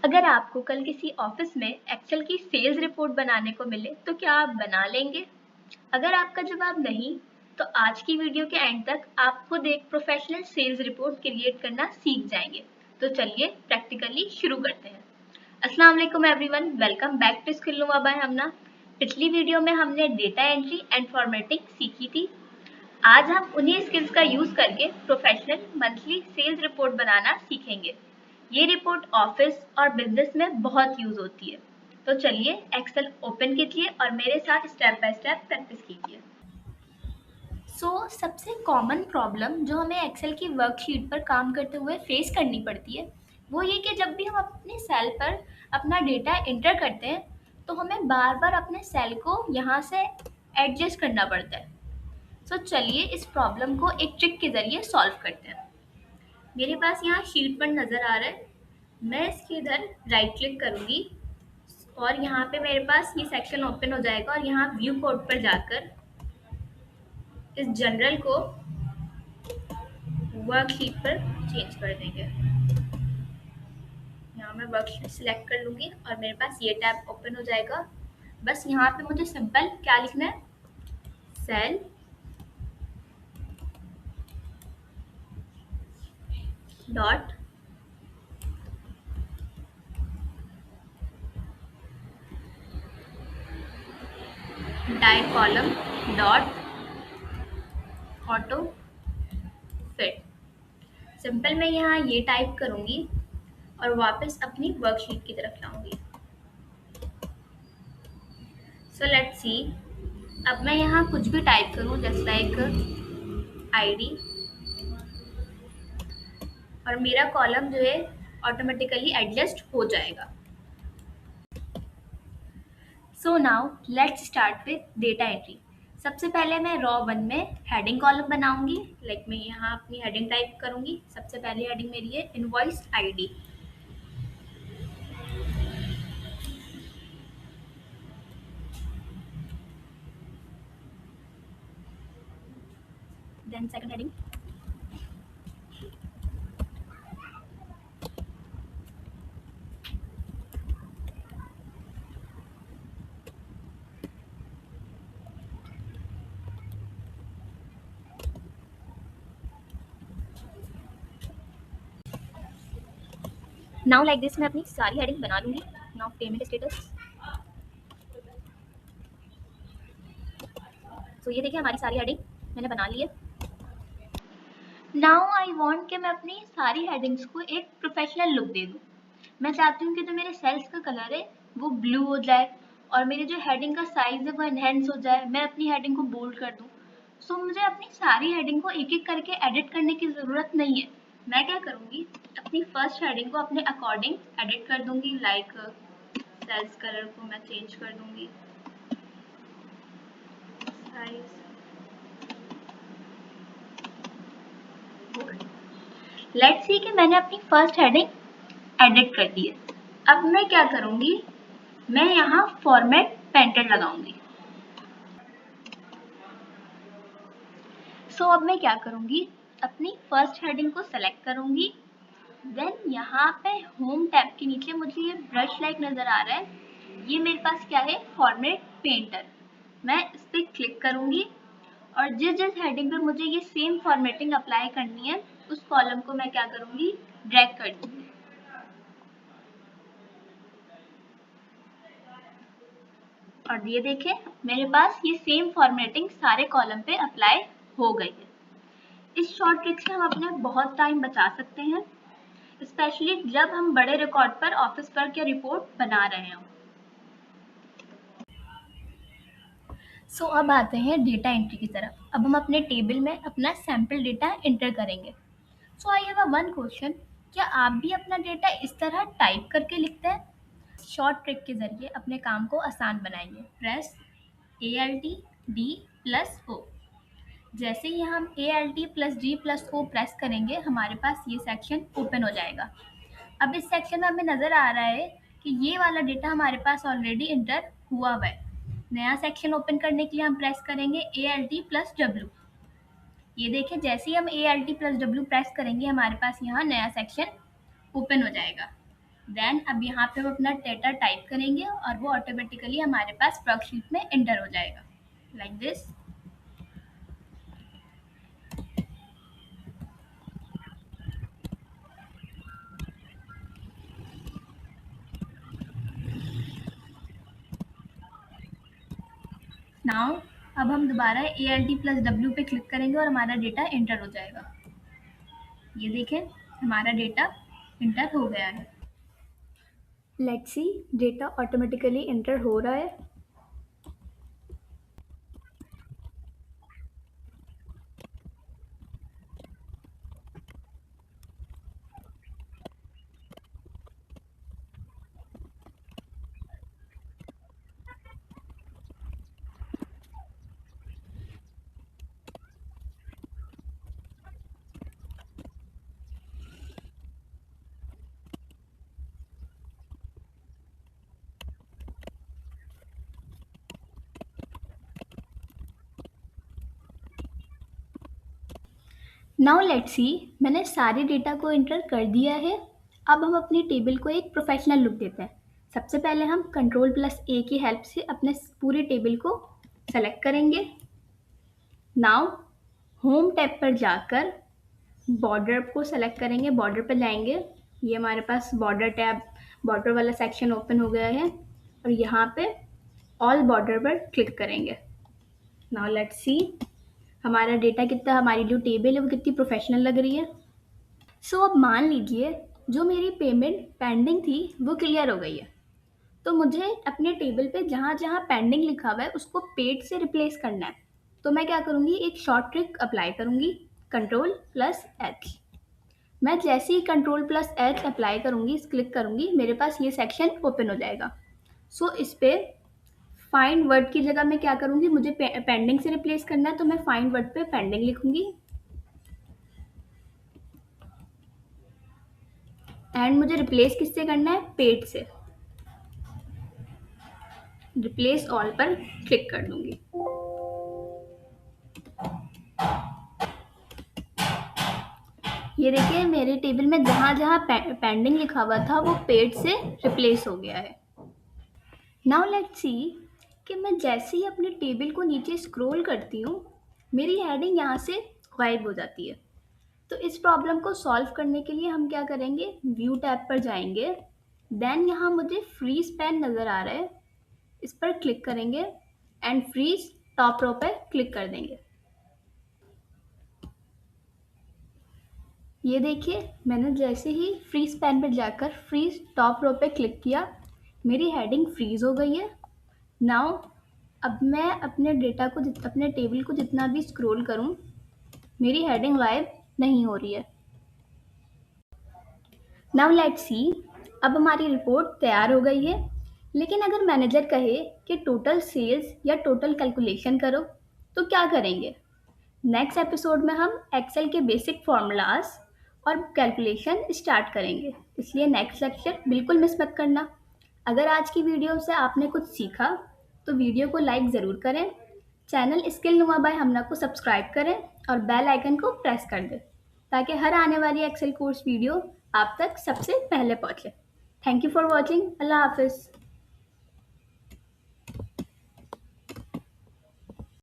अगर आपको कल किसी ऑफिस में एक्सेल की सेल्स रिपोर्ट बनाने को मिले तो क्या आप बना लेंगे? अगर आपका जवाब नहीं, तो आज की वीडियो के एंड तक आप खुद एक प्रोफेशनल सेल्स रिपोर्ट क्रिएट करना सीख जाएंगे। तो चलिए प्रैक्टिकली शुरू करते हैं। अस्सलाम वालेकुम everyone, welcome back to skill by Hamna. पिछली वीडियो में हमने डेटा एंट्री एंड फॉर्मेटिंग सीखी थी। आज हम उन्हीं स्किल्स का यूज करके प्रोफेशनल मंथली सेल्स रिपोर्ट बनाना सीखेंगे। ये रिपोर्ट ऑफिस और बिजनेस में बहुत यूज होती है। तो चलिए एक्सेल ओपन कीजिए और मेरे साथ स्टेप बाय स्टेप प्रैक्टिस कीजिए। सबसे कॉमन प्रॉब्लम जो हमें एक्सेल की वर्कशीट पर काम करते हुए फेस करनी पड़ती है वो ये कि जब भी हम अपने सेल पर अपना डेटा एंटर करते हैं तो हमें बार बार अपने सेल को यहाँ से एडजस्ट करना पड़ता है। चलिए इस प्रॉब्लम को एक ट्रिक के जरिए सॉल्व करते हैं। मेरे पास यहाँ शीट पर नज़र आ रहा है। मैं इसके इधर राइट क्लिक करूँगी और यहाँ पे मेरे पास ये सेक्शन ओपन हो जाएगा और यहाँ व्यू कोड पर जाकर इस जनरल को वर्कशीट पर चेंज कर देंगे। यहाँ मैं वर्कशीट सिलेक्ट कर लूँगी और मेरे पास ये टैब ओपन हो जाएगा। बस यहाँ पे मुझे सिंपल क्या लिखना है, cell dot die column dot auto fit. Simple मैं यहाँ ये टाइप करूँगी और वापस अपनी वर्कशीट की तरफ लाऊंगी। लेट्स सी, अब मैं यहाँ कुछ भी टाइप करूँ जस्ट लाइक आईडी और मेरा कॉलम जो है ऑटोमेटिकली एडजस्ट हो जाएगा। Now let's start with data entry. सबसे पहले मैं रॉ 1 में हेडिंग कॉलम बनाऊंगी। मैं यहाँ अपनी हेडिंग टाइप करूंगी। सबसे पहली हेडिंग मेरी है invoice ID. Then second heading now like this मैं अपनी सारी हेडिंग बना लूंगी। Now payment status. ये देखिए हमारी सारी हेडिंग मैंने बना ली है। नाउ आई वांट कि मैं अपनी सारी हेडिंग्स को एक प्रोफेशनल लुक दे दूं। मैं चाहती हूँ कि जो मेरे सेल्स का कलर है वो ब्लू हो जाए और मेरी जो हेडिंग का साइज है वो एनहेंस हो जाए। मैं अपनी हेडिंग को बोल्ड कर दूँ। मुझे अपनी सारी हेडिंग को एक एक करके एडिट करने की ज़रूरत नहीं है। मैं क्या करूँगी, अपनी फर्स्ट हेडिंग को अपने अकॉर्डिंग एडिट कर दूँगी। लाइक सेल्स कलर को मैं चेंज कर दूँगी, साइज बोल्ड। लेट्स सी कि मैंने अपनी फर्स्ट हेडिंग एडिट कर दी है। अब मैं क्या करूँगी, मैं यहाँ फॉर्मेट पेंटेड लगाऊंगी। अब मैं क्या करूँगी, अपनी फर्स्ट हेडिंग को सेलेक्ट करूँगी। देन यहाँ पे होम टैब के नीचे मुझे ये ब्रश लाइक नज़र आ रहा है। ये मेरे पास क्या है, फॉर्मेट पेंटर। मैं इस पर क्लिक करूँगी और जिस जिस हेडिंग पर मुझे ये सेम फॉर्मेटिंग अप्लाई करनी है उस कॉलम को मैं क्या करूँगी, ड्रैग कर दूँगी। और ये देखें मेरे पास ये सेम फॉर्मेटिंग सारे कॉलम पे अप्लाई हो गई है। इस शॉर्ट ट्रिक से हम अपने बहुत टाइम बचा सकते हैं, स्पेशली जब हम बड़े रिकॉर्ड पर ऑफिस वर्क या रिपोर्ट बना रहे हों। अब आते हैं डेटा एंट्री की तरफ। अब हम अपने टेबल में अपना सैंपल डेटा एंटर करेंगे। आई हैव वन क्वेश्चन, क्या आप भी अपना डेटा इस तरह टाइप करके लिखते हैं? शॉर्ट ट्रिक के जरिए अपने काम को आसान बनाइए। Press ALT+D+O। जैसे ही हम ALT+D+O प्रेस करेंगे हमारे पास ये सेक्शन ओपन हो जाएगा। अब इस सेक्शन में हमें नज़र आ रहा है कि ये वाला डेटा हमारे पास ऑलरेडी इंटर हुआ हुआ है। नया सेक्शन ओपन करने के लिए हम प्रेस करेंगे ALT+W। ये देखें जैसे ही हम ALT+W प्रेस करेंगे हमारे पास यहाँ नया सेक्शन ओपन हो जाएगा। देन अब यहाँ पे हम अपना डेटा टाइप करेंगे और वो ऑटोमेटिकली हमारे पास वर्कशीट में एंटर हो जाएगा लाइक दिस। नाउ अब हम दोबारा ALT+W पे क्लिक करेंगे और हमारा डेटा एंटर हो जाएगा। ये देखें, हमारा डेटा एंटर हो गया है। Let's see, data automatically enter हो रहा है। नाउ लेट्स सी, मैंने सारे डेटा को एंटर कर दिया है। अब हम अपनी टेबल को एक प्रोफेशनल लुक देते हैं। सबसे पहले हम Ctrl+A की हेल्प से अपने पूरे टेबल को सेलेक्ट करेंगे। नाउ होम टैब पर जाकर बॉर्डर को सेलेक्ट करेंगे, बॉर्डर पर जाएंगे। ये हमारे पास बॉर्डर टैब, बॉर्डर वाला सेक्शन ओपन हो गया है और यहाँ पे ऑल बॉर्डर पर क्लिक करेंगे। नाउ लेट्स सी, हमारा डेटा कितना, हमारी जो टेबल है वो कितनी प्रोफेशनल लग रही है। सो अब मान लीजिए जो मेरी पेमेंट पेंडिंग थी वो क्लियर हो गई है, तो मुझे अपने टेबल पे जहाँ जहाँ पेंडिंग लिखा हुआ है उसको पेड से रिप्लेस करना है। तो मैं क्या करूँगी, एक शॉर्ट ट्रिक अप्लाई करूँगी, Ctrl+H। मैं जैसे ही Ctrl+H अप्लाई करूँगी, क्लिक करूँगी, मेरे पास ये सेक्शन ओपन हो जाएगा। सो इस पे फाइंड वर्ड की जगह मैं क्या करूँगी, मुझे पेंडिंग से रिप्लेस करना है तो मैं फाइंड वर्ड पे पेंडिंग लिखूँगी एंड मुझे रिप्लेस किससे करना है, पेड से। रिप्लेस ऑल पर क्लिक कर दूंगी। ये देखिए, मेरे टेबल में जहाँ जहाँ पेंडिंग लिखा हुआ था वो पेड से रिप्लेस हो गया है। नाउ लेट्स सी कि मैं जैसे ही अपने टेबल को नीचे स्क्रॉल करती हूँ, मेरी हेडिंग यहाँ से गायब हो जाती है। तो इस प्रॉब्लम को सॉल्व करने के लिए हम क्या करेंगे, व्यू टैब पर जाएंगे। देन यहाँ मुझे फ्रीज पेन नज़र आ रहा है, इस पर क्लिक करेंगे एंड फ्रीज टॉप रो पर क्लिक कर देंगे। ये देखिए, मैंने जैसे ही फ्रीज पेन पर जाकर फ्रीज टॉप रो पे क्लिक किया, मेरी हेडिंग फ्रीज हो गई है। नाउ अब मैं अपने डेटा को अपने टेबल को जितना भी स्क्रॉल करूं, मेरी हेडिंग गायब नहीं हो रही है। नाउ लेट्स सी, अब हमारी रिपोर्ट तैयार हो गई है। लेकिन अगर मैनेजर कहे कि टोटल सेल्स या टोटल कैलकुलेशन करो, तो क्या करेंगे? नेक्स्ट एपिसोड में हम एक्सेल के बेसिक फॉर्मूलाज और कैलकुलेशन स्टार्ट करेंगे, इसलिए नेक्स्ट लेक्चर बिल्कुल मिस मत करना। अगर आज की वीडियो से आपने कुछ सीखा तो वीडियो को लाइक ज़रूर करें, चैनल स्किल नुमा बाय हमना को सब्सक्राइब करें और बेल आइकन को प्रेस कर दें ताकि हर आने वाली एक्सेल कोर्स वीडियो आप तक सबसे पहले पहुंचे। Thank you for watching. अल्लाह हाफिज़।